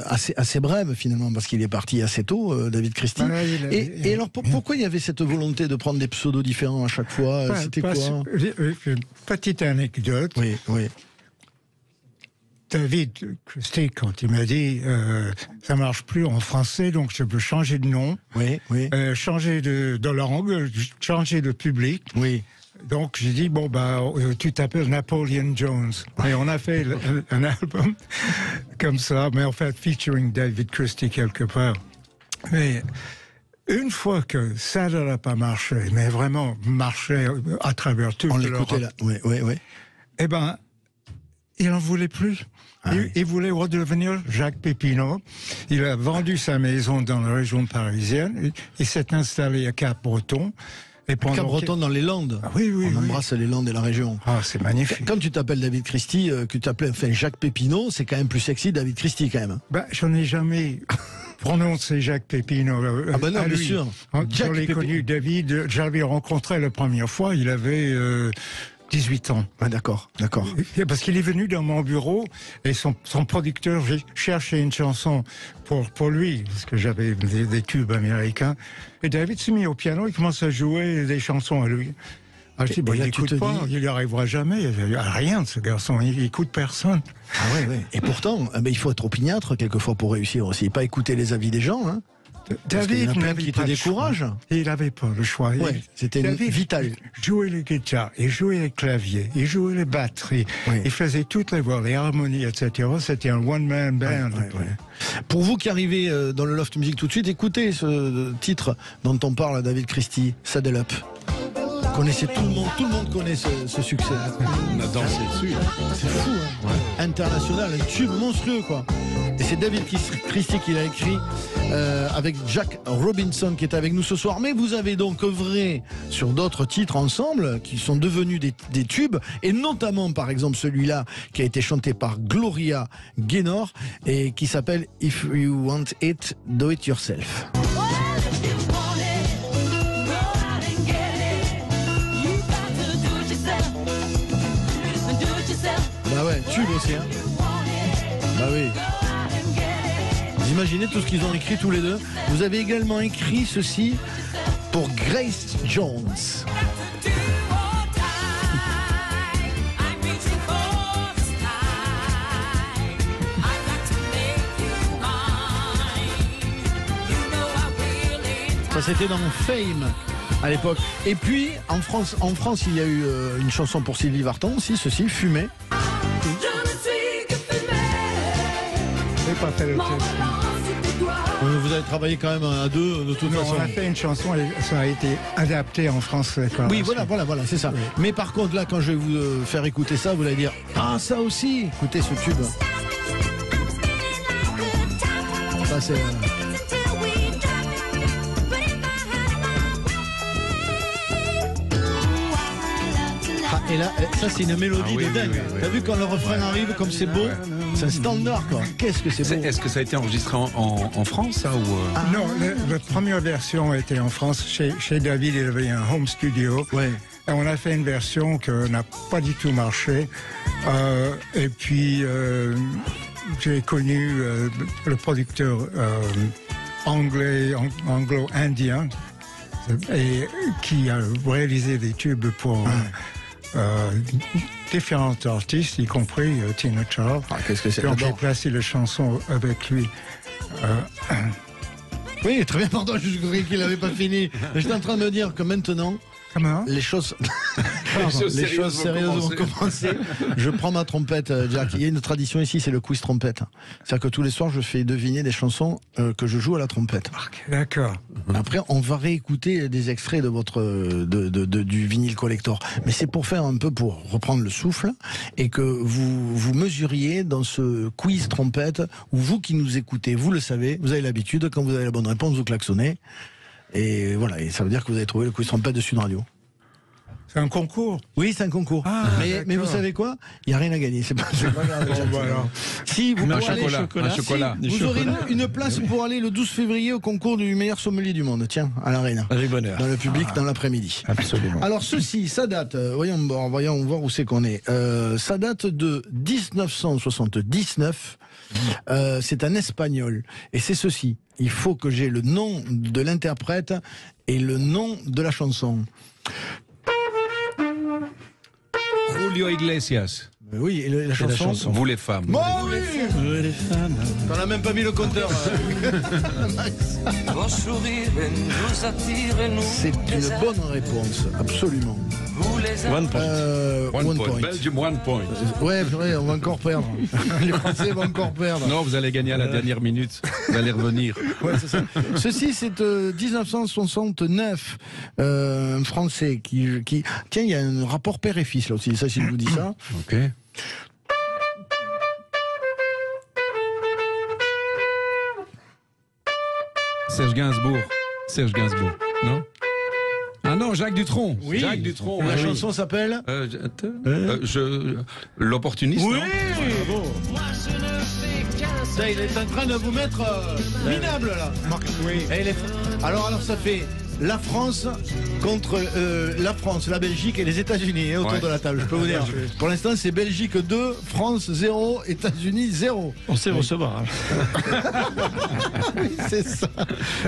assez brève finalement, parce qu'il est parti assez tôt, David Christie. Et alors, pourquoi il y avait cette volonté de prendre des pseudos différents à chaque fois? C'était quoi? Une petite anecdote. Oui, oui. David Christie, quand il m'a dit ça marche plus en français, donc je peux changer de nom, changer de langue, changer de public. Oui. Donc j'ai dit tu t'appelles Napoleon Jones. Et on a fait un album comme ça, mais en fait featuring David Christie quelque part. Mais une fois que ça n'a pas marché, mais vraiment marché à travers toute l'Europe. On l'écoutait là. Oui. Eh ben, il n'en voulait plus. Il voulait redevenir Jacques Pépinot. Il a vendu sa maison dans la région parisienne. Il s'est installé à Cap-Breton. Cap-Breton dans les Landes. On embrasse les Landes et la région. Ah, c'est magnifique. Quand tu t'appelles David Christie, que tu t'appelles Jacques Pépinot, c'est quand même plus sexy David Christie quand même. J'en ai jamais prononcé Jacques Pépinot. Non, bien sûr. Je l'ai connu, David. J'avais rencontré la première fois, il avait 18 ans. Ah, d'accord. Parce qu'il est venu dans mon bureau et son producteur cherchait une chanson pour lui, parce que j'avais des tubes américains. Et David s'est mis au piano, il commence à jouer des chansons à lui. Ah, je dis, il n'écoute pas, il n'y arrivera jamais. Il n'y a rien de ce garçon, il n'écoute personne. Ah ouais. Et pourtant, il faut être opiniâtre quelquefois pour réussir aussi, pas écouter les avis des gens. Hein. David qui te décourage. Il n'avait pas le choix. C'était vital. Il jouait les guitares, il jouait les claviers, il jouait les batteries, il faisait toutes les voix, les harmonies, etc. C'était un one-man band. Pour vous qui arrivez dans le Loft Music tout de suite, écoutez ce titre dont on parle, David Christie, Saddle Up. Connaissez tout le monde connaît ce succès. On a dansé dessus. C'est fou, hein. International, un tube monstrueux, quoi. Et c'est David Christie qui l'a écrit avec Jack Robinson qui est avec nous ce soir. Mais vous avez donc œuvré sur d'autres titres ensemble qui sont devenus des tubes, et notamment par exemple celui-là qui a été chanté par Gloria Gaynor et qui s'appelle If You Want It, Do It Yourself. Bah ouais, tube aussi, hein. Bah oui. Vous imaginez tout ce qu'ils ont écrit tous les deux. Vous avez également écrit ceci pour Grace Jones. Ça c'était dans Fame à l'époque. Et puis en France, il y a eu une chanson pour Sylvie Vartan aussi, ceci, Fumée. Pas fait le vous avez travaillé quand même à deux de toute façon. On a fait une chanson et ça a été adapté en français. Oui, voilà, c'est ça. Oui. Mais par contre, là, quand je vais vous faire écouter ça, vous allez dire ah, ça aussi. Écoutez ce tube. Ça c'est. Et là, ça c'est une mélodie de dingue. T'as vu quand le refrain arrive, comme c'est beau, c'est un standard quoi. Qu'est-ce que c'est beau. Est-ce que ça a été enregistré en France ça, ou Non, la première version était en France. Chez David, il avait un home studio. Ouais. Et on a fait une version qui n'a pas du tout marché. Et puis, j'ai connu le producteur anglo-indien et qui a réalisé des tubes pour différents artistes, y compris Tina Charles. Ah, qu'est-ce que c'est? Donc j'ai J'adore. placé la chanson avec lui. Oui, très bien, pardon, je croyais qu'il n'avait pas fini. J'étais en train de me dire que maintenant, Comment? les choses, choses les choses sérieuses vont commencer. Je prends ma trompette, Jack. Il y a une tradition ici, c'est le quiz trompette. C'est-à-dire que tous les soirs, je fais deviner des chansons que je joue à la trompette. D'accord. Après, on va réécouter des extraits de votre du vinyle collector. Mais c'est pour faire un peu, pour reprendre le souffle, et que vous mesuriez dans ce quiz trompette, où vous qui nous écoutez, vous le savez, vous avez l'habitude, quand vous avez la bonne réponse, vous klaxonnez. Et voilà, et ça veut dire que vous avez trouvé le quiz trompette de Sud Radio. C'est un concours. Oui, c'est un concours. Ah, mais vous savez quoi? Il n'y a rien à gagner. C'est pas grave. Si vous Un pourrez aller- chocolat. vous aurez une place pour aller le 12 février au concours du meilleur sommelier du monde. Tiens, à l'Arena. Avec bonheur. Dans le public, dans l'après-midi. Absolument. Alors ceci, ça date, voyons voir où c'est qu'on est. Ça date de 1979. C'est un espagnol. Et c'est ceci. Il faut que j'ai le nom de l'interprète et le nom de la chanson. Julio Iglesias. Oui, et la chanson. Vous les femmes. Bon, oui. T'en as même pas mis le compteur. Vos sourires nous attirent, nous C'est une bonne réponse, absolument. vous les One point. One point. Belgium 1 point. Ouais, on va encore perdre. Les Français vont encore perdre. Non, vous allez gagner à la dernière minute. Vous allez revenir. Ouais, c'est ça. Ceci, c'est 1969. Un Français qui... Tiens, il y a un rapport père et fils là aussi. Ça, si je vous dis ça. Ok. Serge Gainsbourg. Non? Ah non, Jacques Dutronc. Oui. Jacques Dutronc. La oui. chanson s'appelle L'opportuniste. Oui. non Bravo. Ça, il est en train de vous mettre minable là. Marc. Oui. Et alors ça fait la France contre la France, la Belgique et les États-Unis autour Ouais. de la table. Je peux vous dire. Pour l'instant, c'est Belgique 2, France 0, États-Unis 0. On sait recevoir. Hein. C'est ça.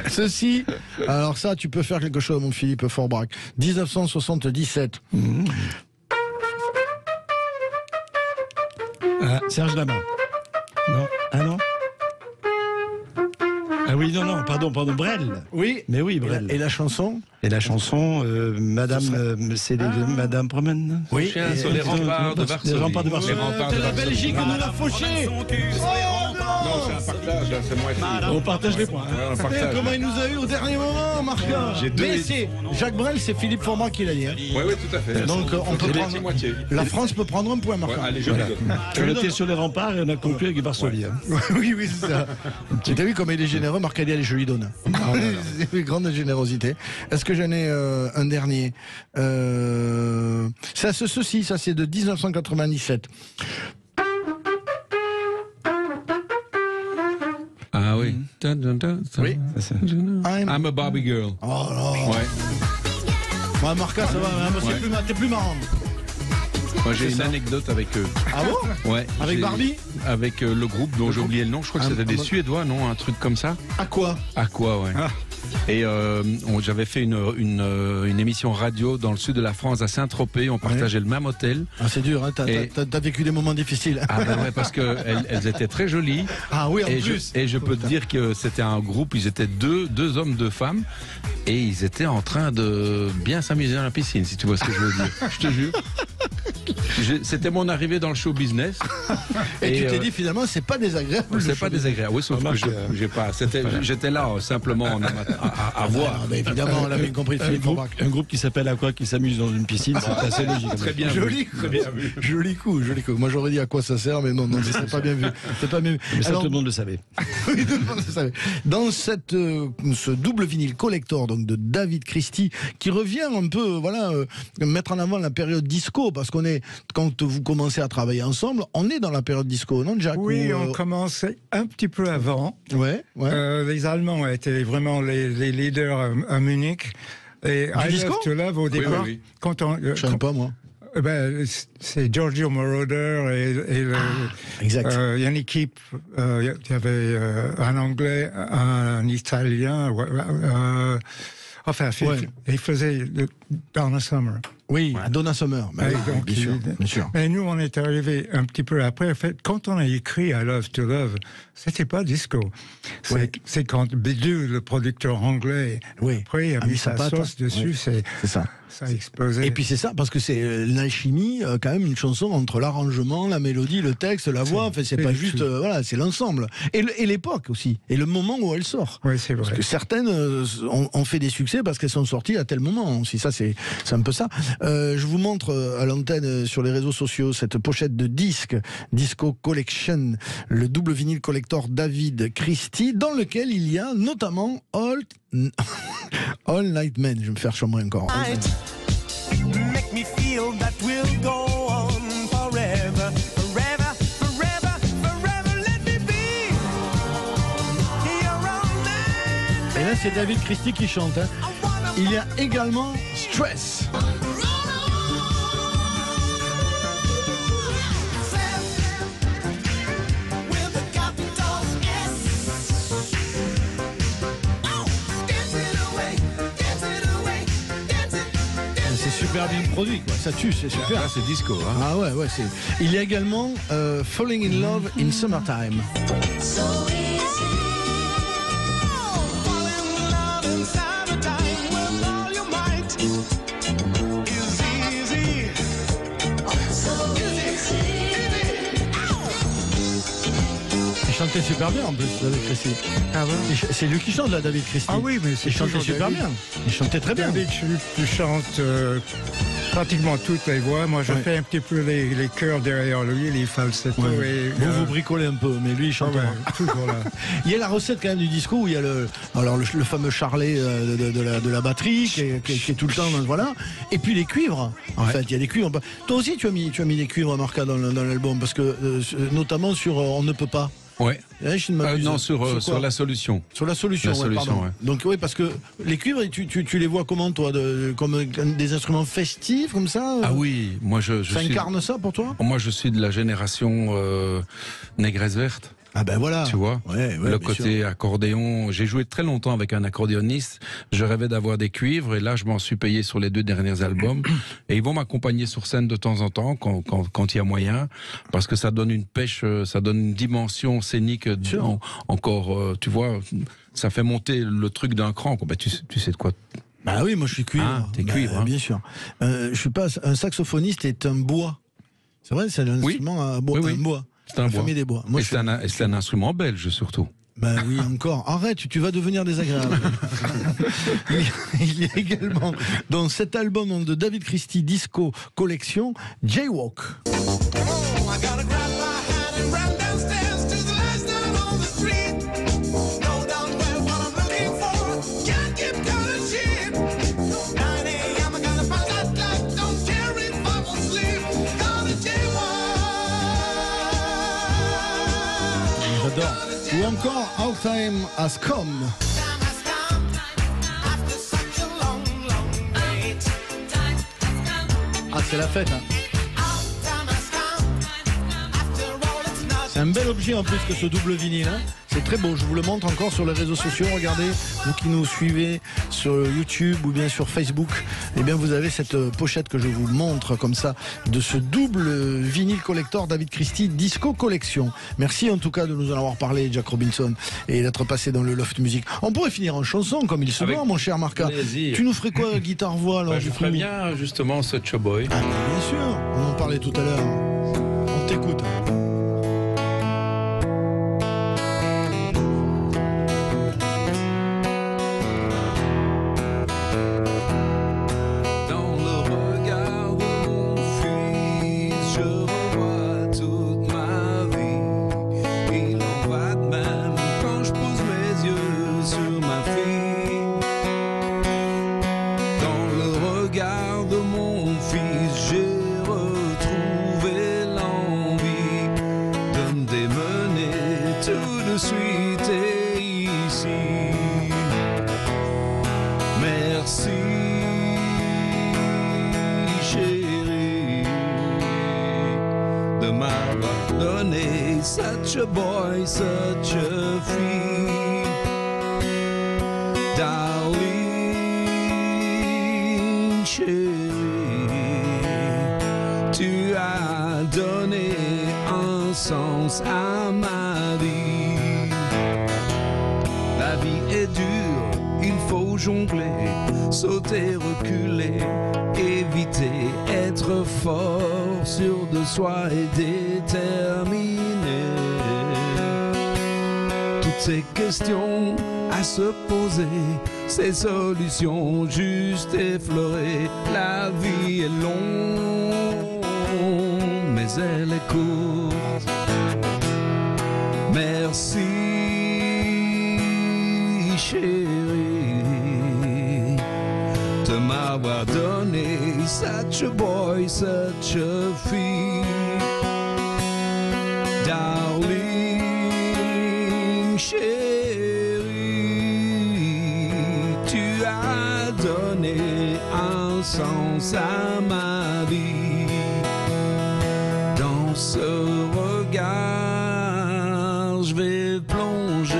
Ceci, alors ça, tu peux faire quelque chose, mon Philippe Forbrac. 1977. Serge Lama. Non. Ah non. Ah oui, non, pardon, Brel. Oui. Mais oui, Brel. Et la chanson? Et la chanson, Madame, c'est les Madame promène. Oui. Chien sur les remparts de Varsovie. Les remparts de Varsovie. Les remparts de La Varsovie. Belgique nous l'a fauché. Non, c'est un partage, c'est moi qui. On partage les points. Ouais, on Eh, partage. comment il nous a eu au dernier moment, Marc? J'ai deux Mais et- c'est Jacques Brel, c'est Philippe Forbrac qui l'a dit. Hein. Oui, tout à fait. Donc on peut prendre. moitié. La France peut prendre un point, Marc. Ouais, allez, je le donne. On était sur les remparts et on a conclu avec Varsovie. Hein. Oui, c'est ça. Tu as vu comme il est généreux, Marc Aliel, et je lui donne. C'est une grande générosité. Est-ce que j'en ai un dernier? Ça, ceci, ça c'est de 1997. Ah oui. Oui. I'm a Barbie girl. Oh là. Ouais. Ouais, Marca, ça va, hein, Ouais. t'es plus marrant. Moi j'ai une anecdote avec eux. Ah bon? Ouais. Avec j'ai- Barbie? Avec le groupe dont j'ai oublié le nom. Je crois que c'était des Suédois, non? Un truc comme ça. À quoi? À quoi, ouais. Et j'avais fait une émission radio dans le sud de la France, à Saint-Tropez. On partageait le même hôtel. Ah, c'est dur, hein, t'as vécu des moments difficiles. Ah ben ouais, parce que elles étaient très jolies. Ah oui, en Et plus. je peux te dire que c'était un groupe, ils étaient deux hommes, deux femmes, et ils étaient en train de bien s'amuser dans la piscine, si tu vois ce que je veux dire. Je te jure. C'était mon arrivée dans le show business. Et tu t'es dit finalement, c'est pas désagréable. C'est pas désagréable, oui, sauf que j'ai pas. J'étais là simplement à voir. Ah, bah, évidemment, on l'a bien compris, Philippe Forbrac. Un groupe qui s'appelle à quoi, qui s'amuse dans une piscine, c'est assez logique. Très bien. Joli coup. Joli coup. Moi j'aurais dit à quoi ça sert, mais non, c'est pas bien vu. C'est pas bien vu. Mais ça, Alors, tout le monde le savait. oui, tout le monde le savait. Dans ce double vinyle collector donc de David Christie, qui revient un peu, mettre en avant la période disco, parce qu'on est, quand vous commencez à travailler ensemble, on est dans la période disco, non, Jack? Oui, on commençait un petit peu avant. Ouais. Les Allemands étaient vraiment les leaders à Munich. Et I disco Love to Love, au départ, oui. quand on... Je savais pas, moi. c'est Giorgio Moroder et Exact. il y a une équipe, il y avait un Anglais, un Italien, enfin, Ouais. il faisait Donna Summer. Oui, à Donna Summer. Bah, Ouais, oui, donc, bien sûr. Mais nous, on est arrivé un petit peu après. En fait, quand on a écrit I Love to Love, c'était pas disco. C'est quand Bédu, le producteur anglais, après, a mis sa sauce dessus. C'est ça. Ça a explosé. Et puis c'est ça, parce que c'est l'alchimie, quand même, une chanson entre l'arrangement, la mélodie, le texte, la voix. Enfin, c'est pas juste, voilà, c'est l'ensemble. Et l'époque aussi, et le moment où elle sort. Oui, c'est vrai. Parce que certaines ont fait des succès parce qu'elles sont sorties à tel moment aussi. Ça, c'est un peu ça. Je vous montre à l'antenne sur les réseaux sociaux cette pochette de disque, Disco Collection, le double vinyle collector David Christie, dans lequel il y a notamment All Night Men. Je vais me faire chambrer encore. Make me feel that we'll go on forever, forever, forever, forever. Let me be your own man. Et là, c'est David Christie qui chante. Hein. Il y a également Stress. Super bien produit, quoi. Ça tue, c'est super. Là, c'est disco. Hein. Ah ouais, c'est. Il y a également Falling in Love in Summertime. Il chantait super bien en plus, David Christie. Ah ouais. C'est lui qui chante là, David Christie. Ah oui, mais il chantait super bien. Il chantait très bien. David, tu chantes pratiquement toutes les voix. Moi, je fais un petit peu les chœurs derrière lui, les falsettos. Ouais. Et, vous bricolez un peu, mais lui, il chante. Toujours là. Il y a la recette quand même du disco où il y a le fameux charlet de la batterie qui est tout le temps, voilà. Et puis les cuivres. En fait, il y a des cuivres. Toi aussi, tu as mis des cuivres, Marca, dans l'album, parce que notamment sur On ne peut pas. Ouais. Non, sur la solution. Sur la solution, pardon. Ouais. Donc oui, parce que les cuivres, tu les vois comment, toi, comme des instruments festifs, comme ça Ah oui, moi ça incarne ça pour toi? Moi, je suis de la génération négresse verte. Ah ben voilà. Tu vois, le côté sûr. Accordéon. J'ai joué très longtemps avec un accordéoniste. Je rêvais d'avoir des cuivres et là, je m'en suis payé sur les 2 derniers albums. Et ils vont m'accompagner sur scène de temps en temps quand il y a moyen, parce que ça donne une pêche, ça donne une dimension scénique encore. Tu vois, ça fait monter le truc d'un cran. Bah, tu sais de quoi. Bah oui, moi je suis cuivre. Ah, t'es cuivre, hein. Bien sûr. Je suis pas un saxophoniste est un bois. C'est vrai, c'est un instrument à bois. Oui. Un bois. C'est un bois. Des bois. Moi, c'est un instrument belge surtout. Ben oui, encore. Arrête, tu vas devenir désagréable. Il y a également dans cet album de David Christie Disco Collection, Jaywalk. J'adore. Ou encore Our Time Has Come. Ah, c'est la fête, hein. C'est un bel objet en plus que ce double vinyle, hein. C'est très beau, je vous le montre encore sur les réseaux sociaux. Regardez, vous qui nous suivez sur YouTube ou bien sur Facebook, eh bien vous avez cette pochette que je vous montre comme ça de ce double vinyle collector David Christie Disco Collection. Merci en tout cas de nous en avoir parlé, Jack Robinson, et d'être passé dans le Loft Music. On pourrait finir en chanson comme il se doit, mon cher Marca. Tu nous ferais quoi, guitare-voix Je ferais bien justement Such a Boy. Ah, bien sûr, on en parlait tout à l'heure. On t'écoute. Such a boy, such a fille, darling, chérie. donner un sens à ma vie. La vie est dure, il faut jongler, sauter, reculer, éviter, être fort, sûr de soi et déterminé. Toutes ces questions à se poser, ces solutions juste effleurer. La vie est longue, mais elle est courte. Merci, chérie, de m'avoir donné such a boy, such a fille. Darling, chérie, tu as donné un sens à ma vie. Dans ce regard, je vais plonger.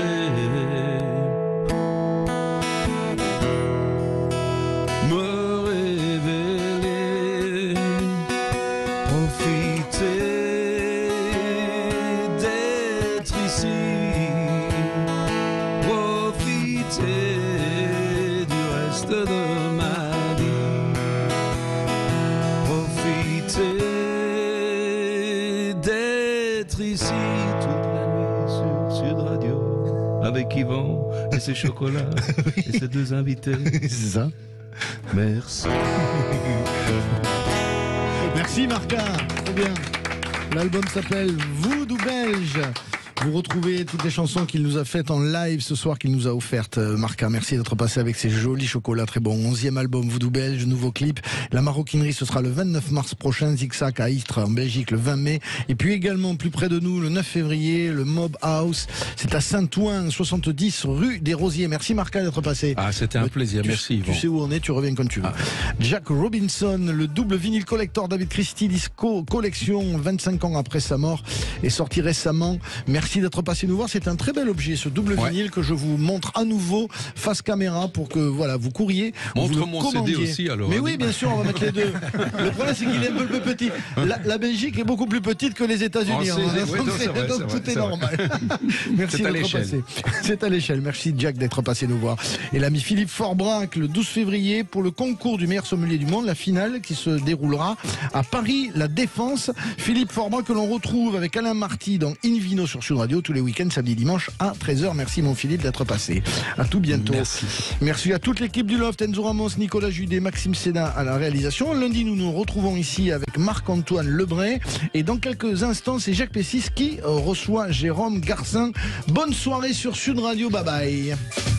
Avec Yvan et ses chocolats et ses deux invités. C'est ça. Merci. Merci Marca, trop bien. L'album s'appelle Voodoo Belge. Vous retrouvez toutes les chansons qu'il nous a faites en live ce soir, qu'il nous a offertes. Marca, merci d'être passé avec ces jolis chocolats très bons. 11e album Voodoo Belge, nouveau clip. La maroquinerie, ce sera le 29 mars prochain. Zigzag à Istres en Belgique le 20 mai. Et puis également plus près de nous, le 9 février, le Mob House. C'est à Saint-Ouen, 70 rue des Rosiers. Merci Marca d'être passé. Ah, c'était un plaisir. Merci Yvan. Tu sais où on est, tu reviens quand tu veux. Jack Robinson, le double vinyle collector David Christie Disco Collection, 25 ans après sa mort, est sorti récemment. Merci d'être passé nous voir. C'est un très bel objet, ce double vinyle que je vous montre à nouveau face caméra pour que voilà vous courriez. Montre mon CD aussi alors. Mais oui, bien sûr, on va mettre les deux. Le problème, c'est qu'il est un peu plus petit. La Belgique est beaucoup plus petite que les États-Unis. Donc tout est normal. Merci d'être passé. C'est à l'échelle. Merci Jack d'être passé nous voir. Et l'ami Philippe Forbrac le 12 février pour le concours du meilleur sommelier du monde, la finale qui se déroulera à Paris, la Défense. Philippe Forbrac que l'on retrouve avec Alain Marty dans Invino sur Sud Radio tous les week-ends, samedi, dimanche à 13h. Merci mon Philippe d'être passé. À tout bientôt. Merci à toute l'équipe du Loft, Enzo Ramos, Nicolas Judet, Maxime Sénat à la réalisation. Lundi, nous nous retrouvons ici avec Marc-Antoine Lebray. Et dans quelques instants, c'est Jacques Pessis qui reçoit Jérôme Garcin. Bonne soirée sur Sud Radio. Bye bye.